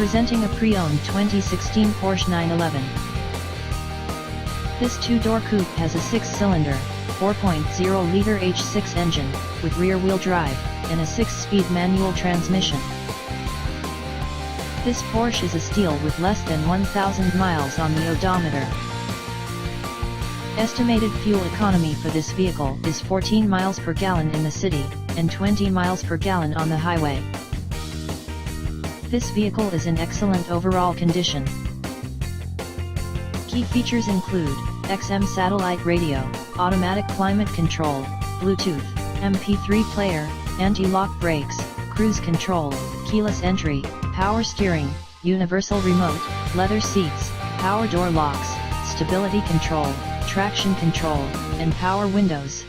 Presenting a pre-owned 2016 Porsche 911. This two-door coupe has a 6-cylinder, 4.0-liter H6 engine, with rear-wheel drive, and a 6-speed manual transmission. This Porsche is a steal with less than 1,000 miles on the odometer. Estimated fuel economy for this vehicle is 14 miles per gallon in the city, and 20 miles per gallon on the highway. This vehicle is in excellent overall condition. Key features include XM satellite radio, automatic climate control, Bluetooth, MP3 player, anti-lock brakes, cruise control, keyless entry, power steering, universal remote, leather seats, power door locks, stability control, traction control, and power windows.